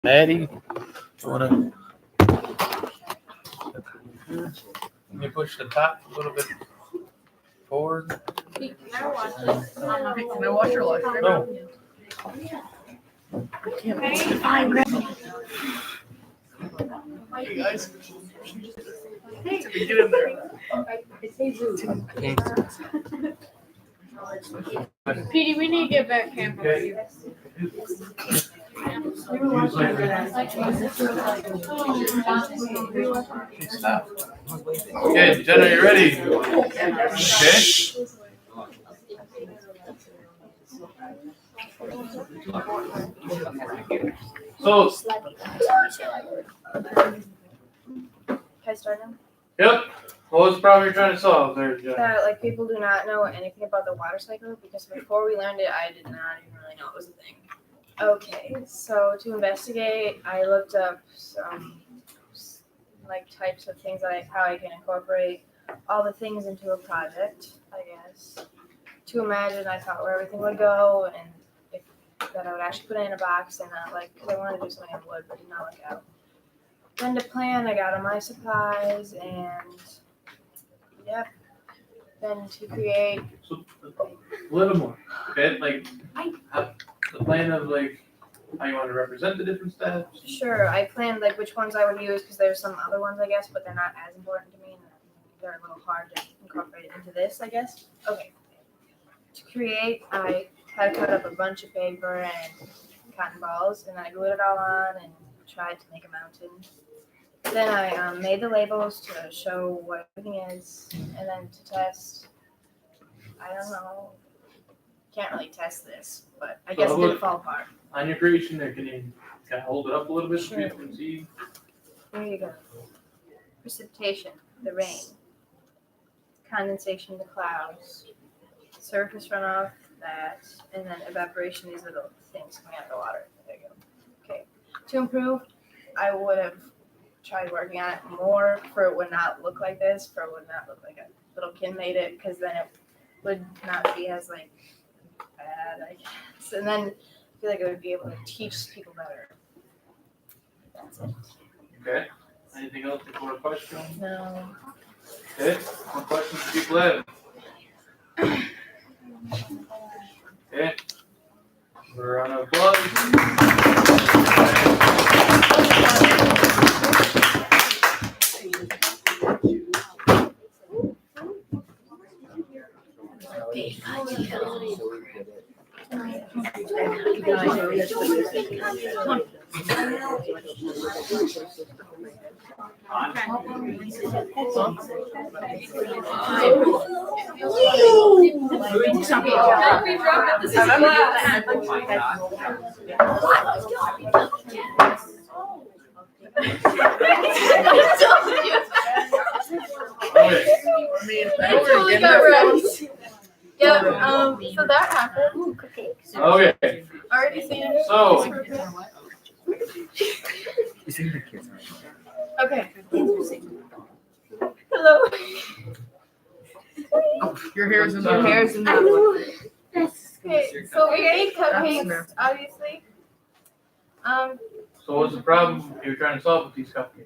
Maddie, wanna? Let me push the top a little bit forward. Can I watch this? Can I watch your live stream? No. Hey guys. Get in there. Petey, we need to get back camp. Okay. Stop. Okay, Jenna, you ready? Okay. So, Can I start now? yep. What was the problem you're trying to solve there, Jenna? That like people do not know anything about the water cycle because before we learned it, I did not even really know it was a thing. Okay, so to investigate, I looked up some like types of things like how I can incorporate all the things into a project, I guess. To imagine, I thought where everything would go and if that I would actually put it in a box and not like, because I wanted to do something in wood, but did not work out. Then to plan, I got all my supplies and yep. Then to create. So, a little more. Okay, like the plan of like how you want to represent the different steps. Sure, I planned like which ones I would use because there's some other ones I guess, but they're not as important to me and they're a little hard to incorporate into this, I guess. Okay. To create, I had to cut up a bunch of paper and cotton balls, and I glued it all on and tried to make a mountain. Then I made the labels to show what everything is, and then to test. I don't know. Can't really test this, but I guess it didn't fall apart. On your creation there, can you kind of hold it up a little bit so Sure. people can see? There you go. Precipitation, the rain. Condensation, the clouds. Surface runoff, that, and then evaporation, these little things coming out of the water. There you go. Okay. To improve, I would have tried working on it more for it would not look like this, for it would not look like a little kid made it, because then it would not be as like bad, I guess. And then I feel like I would be able to teach people better. That's it. Okay. Anything else before a question? No. Okay. What questions do people have? Okay. We're on a applause. Totally got right. Yeah, so that happened. Okay. Already seen it. So, Okay. Hello. Your hair's in Your the hair's in that one. Okay, so we made cupcakes, That's obviously. so what's the problem you're trying to solve with these cupcakes?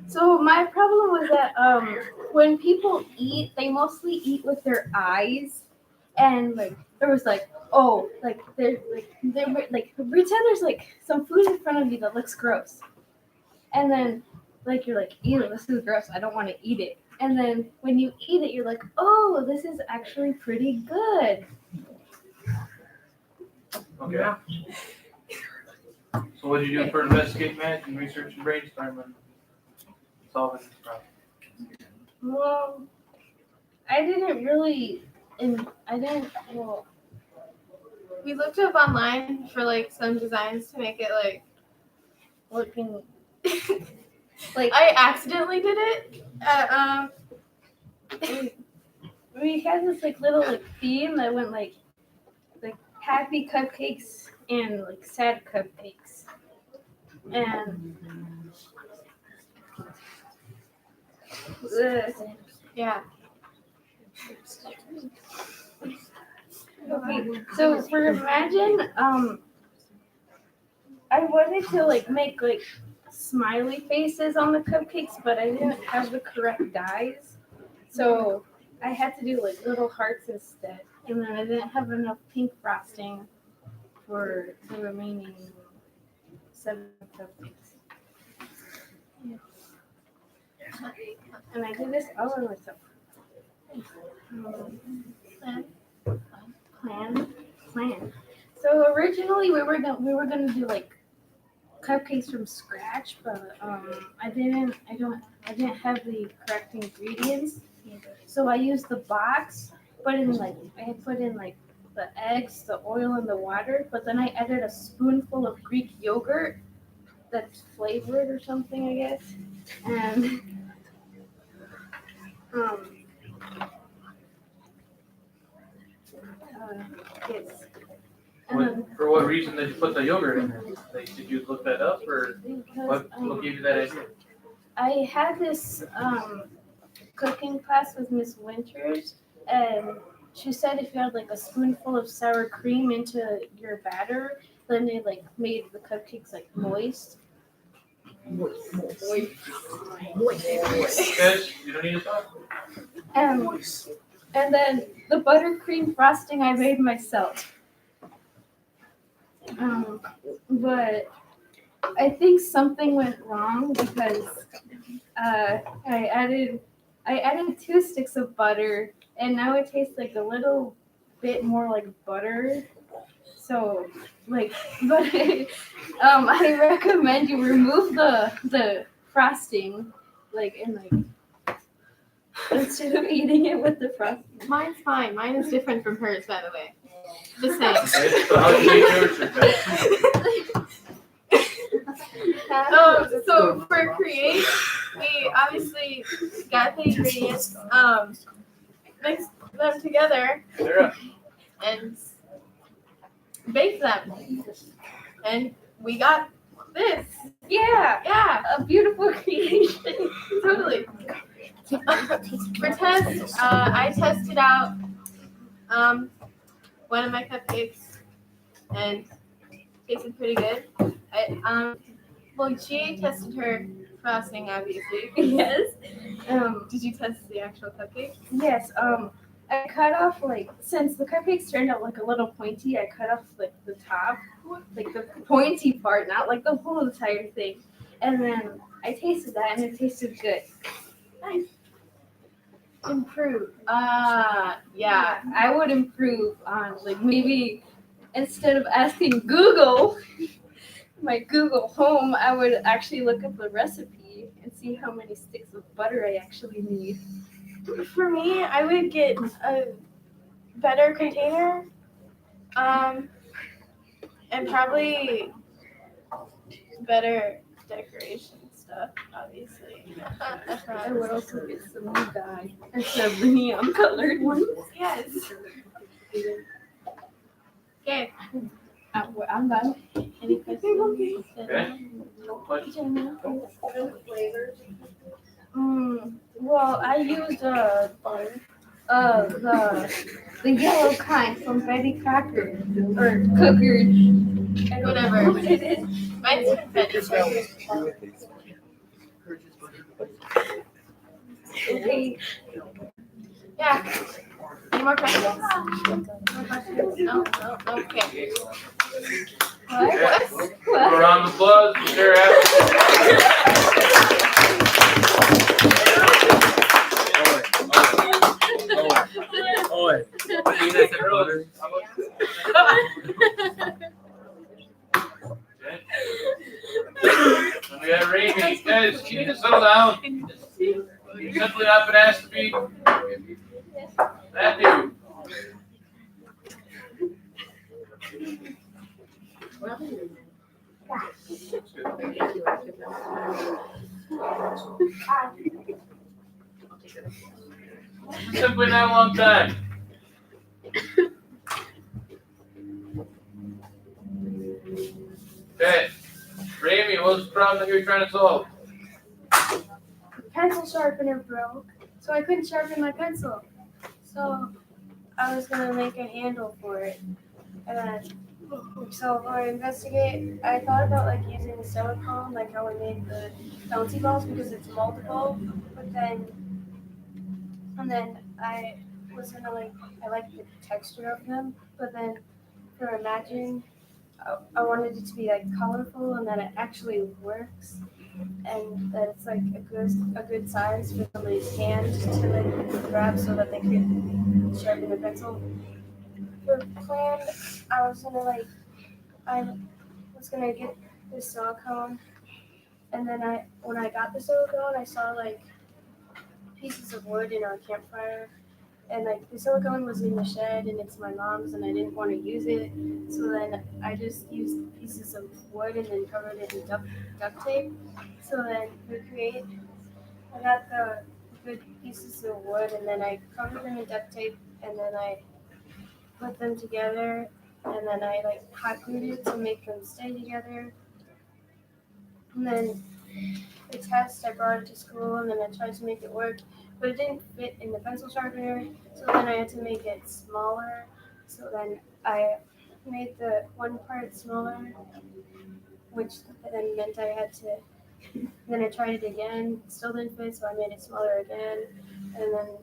So my problem was that when people eat, they mostly eat with their eyes, and like there was like they're pretend there's like some food in front of you that looks gross, and then like you're like, ew, this is gross, I don't want to eat it, and then when you eat it, you're like, oh, this is actually pretty good. Okay. So what did you do for investigate, Matt, and research and brainstorm and solving this problem? Well, I didn't really, well. We looked up online for like some designs to make it like Looking like I accidentally did it. we had this like little like theme that went like happy cupcakes and like sad cupcakes, and Yeah. okay, so for imagine I wanted to like make like smiley faces on the cupcakes, but I didn't have the correct dyes, so I had to do like little hearts instead. And then I didn't have enough pink frosting for the remaining 7 cupcakes. Yeah. And I did this all by myself. Plan. So originally we were gonna do like cupcakes from scratch, but I didn't have the correct ingredients, so I used the box. But I had put in like the eggs, the oil, and the water. But then I added a spoonful of Greek yogurt that's flavored or something, I guess, and yes. And then, For what reason did you put the yogurt in there? Like, did you look that up, or because what gave you that idea? I had this cooking class with Miss Winters, and she said if you had like a spoonful of sour cream into your batter, then it like made the cupcakes like moist. Guys, you don't need to talk. And then the buttercream frosting I made myself. But I think something went wrong because I added 2 sticks of butter, and now it tastes like a little bit more like butter. So like, but I recommend you remove the frosting, instead of eating it with the frosting. Mine's fine. Mine is different from hers, by the way. The same. Okay, so how did you make yours? So for create, we obviously got the ingredients, mixed them together, Sarah, and baked them. And we got this. Yeah, A beautiful creation. totally. For test, I tested out one of my cupcakes and tasted pretty good. She tested her frosting, obviously. Yes. Did you test the actual cupcake? Yes. I cut off since the cupcakes turned out like a little pointy, I cut off the top, like the pointy part, not like the whole entire thing. And then I tasted that, and it tasted good. Nice. Improve. Yeah. I would improve on maybe instead of asking Google, my Google Home, I would actually look up the recipe and see how many sticks of butter I actually need. For me, I would get a better container, and probably better decoration stuff, obviously. I would also get some new dye instead of the neon colored ones. Yes. Okay. I'm done. Any questions? okay? Well, I used the yellow kind from Betty Crocker or Cooker. Whatever. What it is. Mine's confetti. Okay. Yeah. Any more questions? No. Okay. Okay. What? A round of applause for Sarah. Oy. And we got Raimi. Guys, you need to settle down. You've simply not been asked to be Matthew. Simply not a long time. Okay. Raimi, what's the problem that you're trying to solve? Pencil sharpener broke, so I couldn't sharpen my pencil. So I was gonna make a handle for it. And So for investigate, I thought about like using silicone, like how we made the bouncy balls because it's moldable. But then, and then I was gonna I like the texture of them. But then for imagine, I wanted it to be like colorful and that it actually works, and that it's like a good size for somebody's hand to like grab so that they could sharpen the pencil. For plan, I was gonna I was gonna get this silicone, and then when I got the silicone, I saw like pieces of wood in our campfire, and like the silicone was in the shed, and it's my mom's, and I didn't want to use it, so then I just used pieces of wood and then covered it in duct tape. So then I got the good pieces of wood, and then I covered them in duct tape, and then I put them together, and then I like hot glued it to make them stay together. And then the test, I brought it to school, and then I tried to make it work, but it didn't fit in the pencil sharpener. So then I had to make it smaller. So then I made the one part smaller, which then meant I had to. Then I tried it again, still didn't fit, so I made it smaller again, and then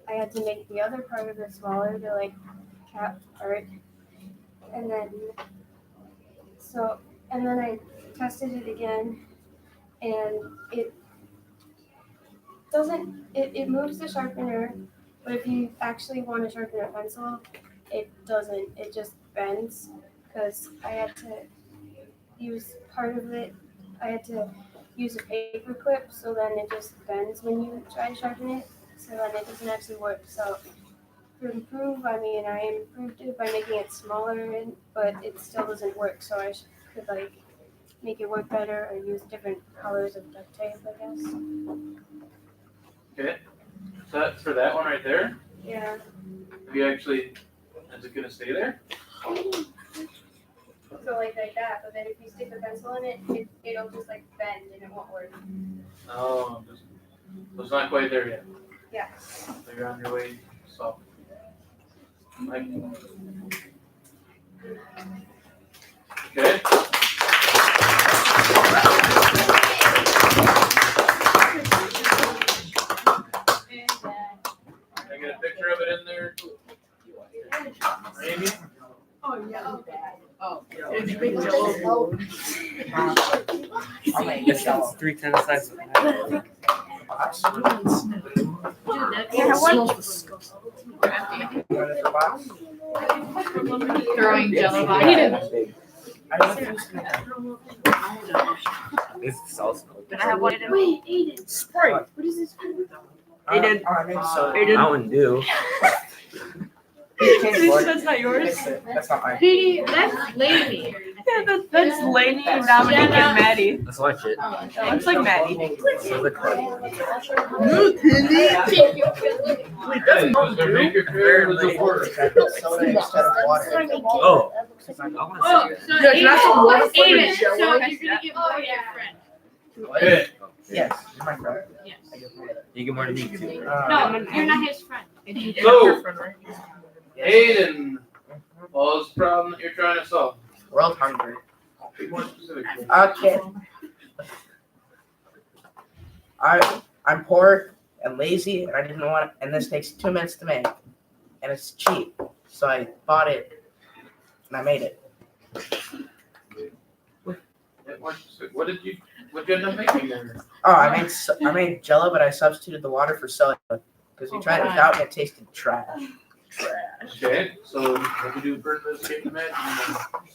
I had to make the other part of it smaller to like cap part, and then I tested it again, and it doesn't it moves the sharpener, but if you actually want to sharpen a pencil, it doesn't. It just bends because I had to use part of it. I had to use a paper clip, so then it just bends when you try to sharpen it. So then it doesn't actually work. So to improve, I improved it by making it smaller, but it still doesn't work. So I could like make it work better or use different colors of duct tape, I guess. Okay. So that's for that one right there. Yeah. Have you actually? Is it gonna stay there? So like that, but then if you stick the pencil in it, it'll just like bend and it won't work. Oh, so it's not quite there yet. Yeah. So you're on your way. So. Like, okay. Can I get a picture of it in there? Maybe? Oh, yeah. Oh, It's big yellow. It's 3 tennis sizes. Throwing jello boxes. This is sauce. Can I have one? Wait, Aiden. Sprite. What is this? Aiden. Aiden. Mountain Dew. That's not yours? That's not mine. Petey, that's Lainey. Yeah, that's Lainey, Dominic, and Maddie. Let's watch it. It looks like Maddie. Wait, that's Mountain Make your favorite with the water. Soda instead of water. Oh. I want to see it. So Yeah, can I have some water for Aiden, the so you're jello? gonna give more to your friend. Okay. Yes, you're my friend. Yes. You get more than me too. No, you're not his friend. So, Aiden, what's the problem that you're trying to solve? World hunger. Be more specific. Okay. I'm poor and lazy, and I didn't want it, and this takes 2 minutes to make, and it's cheap, so I bought it, and I made it. What did you end up making there? Oh, I made Jello, but I substituted the water for soda because we tried it without, and it tasted trash. Okay, so what did you do for this game match?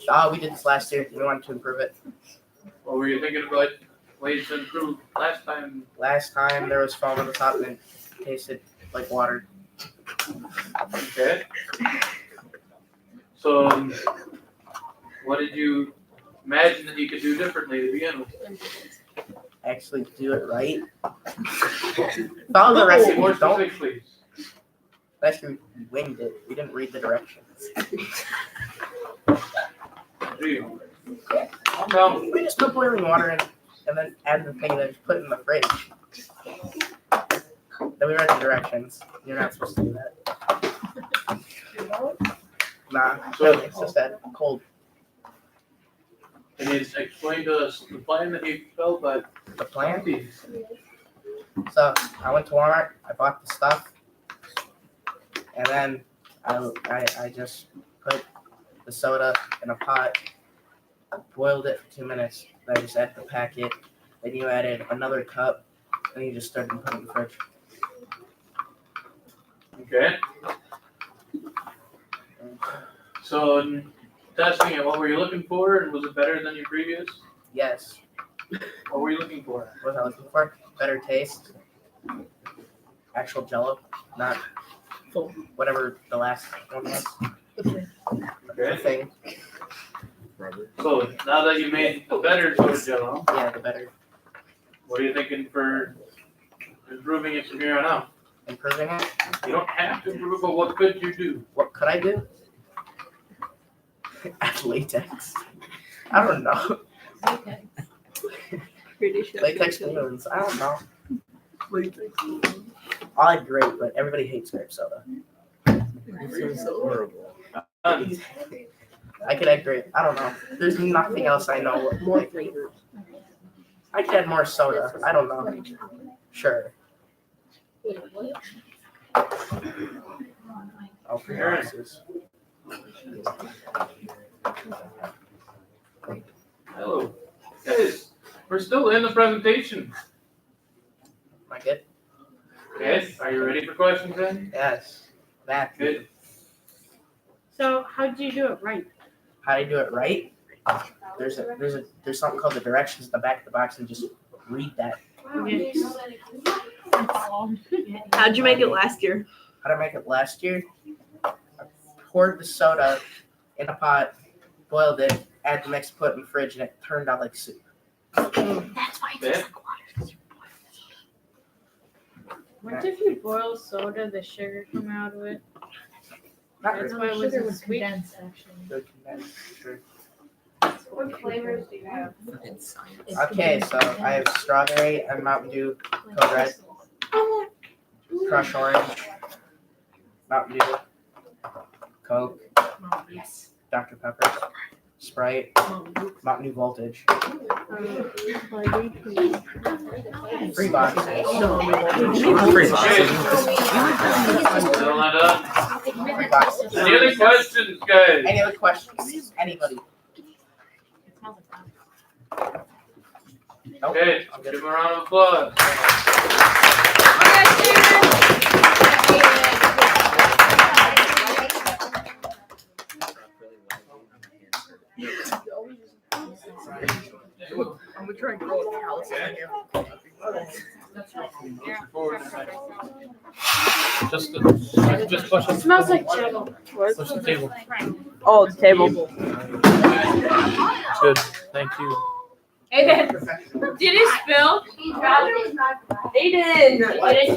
Oh, we did this last year. We wanted to improve it. What were you thinking about ways to improve last time? Last time there was foam on the top, and it tasted like water. Okay. So, what did you imagine that you could do differently to begin with? Actually, do it right. Follow the recipe. More Don't. specific, please. Last year we winged it. We didn't read the directions. Do you? Calm down. We just put boiling water in, and then add the thing, and then just put it in the fridge. Then we read the directions. You're not supposed to do that. Nah, So- it's just that cold. Can you explain to us the plan that you felt, but The plan. So I went to Walmart. I bought the stuff, and then I just put the soda in a pot, boiled it for 2 minutes. Then I just added the packet. Then you added another cup, and you just started putting it in the fridge. Okay. So in testing it, what were you looking for, and was it better than your previous? Yes. What were you looking for? What was I looking for? Better taste. Actual Jello, not whatever the last one was. The Okay. thing. So now that you made the better soda Jello, Yeah, the better. what are you thinking for improving it from here on out? Improving it. You don't have to improve, but what could you do? What could I do? Add latex. I don't know. Pretty sure. Latex balloons. I don't know. I like grape, but everybody hates grape soda. Horrible. I could add grape. I don't know. There's nothing else I know. More flavor. I could add more soda. I don't know. Sure. Oh, for your asses. Hello. Guys, we're still in the presentation. Am I good? Okay, are you ready for questions then? Yes. That. Good. So how did you do it right? How do you do it right? There's something called the directions at the back of the box, and just read that. How'd you make it last year? How to make it last year? I poured the soda in a pot, boiled it, added the mix, put it in the fridge, and it turned out like soup. Okay. What if you boil soda, the sugar come out of it? Not That's really. why it wasn't sweet. Good condensed, sure. What flavors do you have? Okay, so I have strawberry and Mountain Dew, Code Red, Crush Orange, Mountain Dew, Coke, Dr. Pepper, Sprite, Mountain Dew Voltage, free boxes. Still not done. Free boxes. Any other questions, guys? Any other questions? Anybody? Nope. Okay, I'm good. give him a round of applause. I'm gonna try and grow a house in here. Just push It smells like jello. push the table. Oh, the table. Good, thank you. Did it spill? They did.